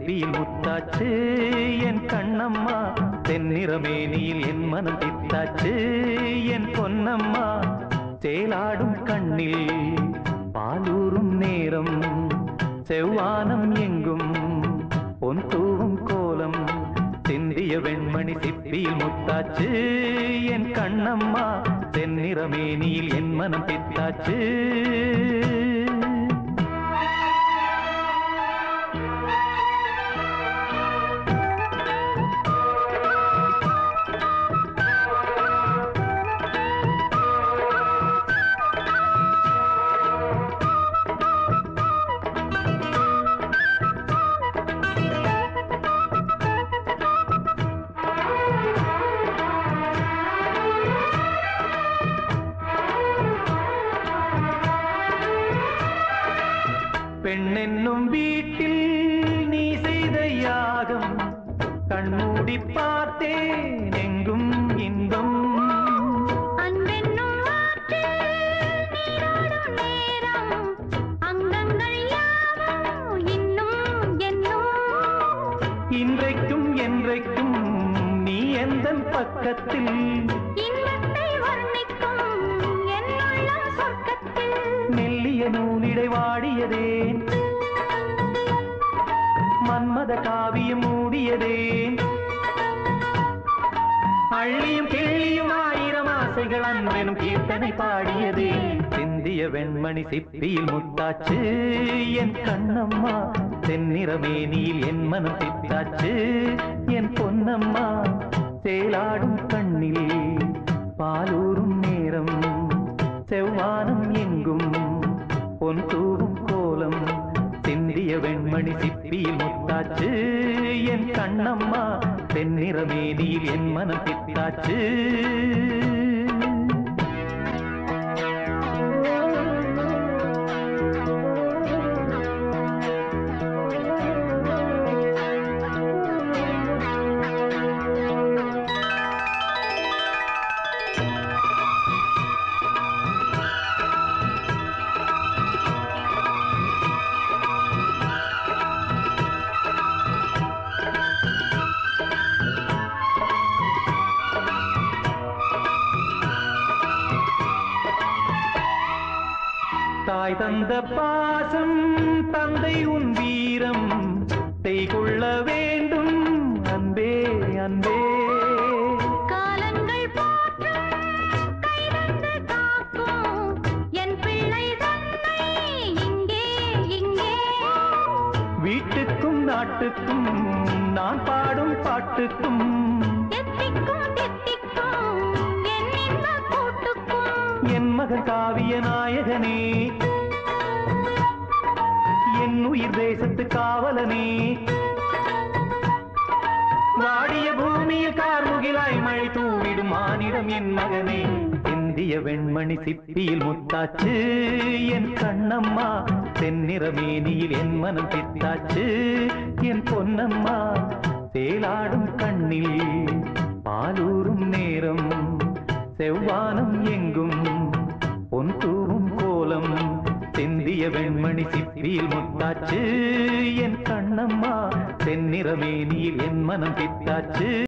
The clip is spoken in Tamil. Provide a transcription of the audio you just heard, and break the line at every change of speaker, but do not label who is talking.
சிப்பியில் முத்தாச்சு என் கண்ணம்மா, தென்னிறமேனியில் என் மனம் பித்தாச்சு என் பொன்னம்மா. சேலாடும் கண்ணில் பாலூரும் நேரம், செவ்வானம் எங்கும் பொன் தூவும் கோலம், சிந்திய வெண்மணி சிப்பியில் முத்தாச்சு என் கண்ணம்மா, தென்னிறமேனியில் என் மனம் பித்தாச்சு. பெண்ணென்னும் வீட்டில் நீ செய்த யாகம், கண்மூடி பார்த்தேன் எங்கும் இன்பம்.
அன்பென்னும் ஆற்றில் நீராடும் நேரம், அங்கங்கள் யாவும் இன்னும் என்னும்.
இன்றைக்கும் என்றைக்கும் நீ எந்தன் பக்கத்தில்,
இன்பத்தை வர்ணிக்கும் என்னுள்ளம் சொர்க்கத்தில்.
மெல்லிய நூலிடை வாடியதேன், மன்மத காவியம் மூடியதேன். அள்ளியும் கிள்ளியும் ஆயிரம் ஆசைகள் அன்பெனும் கீர்த்தனை பாடியதே. சிந்திய வெண்மணி சிப்பியில் முத்தாச்சு என் கண்ணம்மா, தென்னிறமேனியில் என் மனம் பித்தாச்சு என் பொன்னம்மா. சேலாடும் கண்ணில் பாலூரும் நேரம், செவ்வானம் எங்கும் பொன் தூவும் கோலம், சிந்திய வெண்மணி சிப்பியில் முத்தாச்சு என் கண்ணம்மா, தென்னிறமேனியில் என் மனம் பித்தாச்சு. தாய் தந்த பாசம் தந்தை உன் வீரம், செய்கொள்ள வேண்டும் அன்பே அன்பே.
காலங்கள் போற்றும் கைதந்து காக்கும் என் பிள்ளை தன்னை இங்கே இங்கே.
வீட்டுக்கும் நாட்டுக்கும் நான் பாடும் பாட்டுக்கும்,
எத்திக்கும் தித்திக்கும் என் இன்ப கூட்டுக்கும்.
என் மகன் காவிய நாயகனே, என் உயிர் தேசத்து காவலனே. வாடிய பூமியில் கார்முகிலாய் மழை தூவிடும் மானிடம் என் மகனே. இந்திய வெண்மணி சிப்பியில் முத்தாச்சு என் கண்ணம்மா, தென்னிறமேனியில் என் மனம் பித்தாச்சு என் பொன்னம்மா. சேலாடும் கண்ணில் பாலூரும் நேரம், செவ்வானம் எங்கும் பொன் தூவும் கோலம், சிந்திய வெண்மணி சிப்பியில் முத்தாச்சு என் கண்ணம்மா, தென்னிறமேனியில் என் மனம் பித்தாச்சு.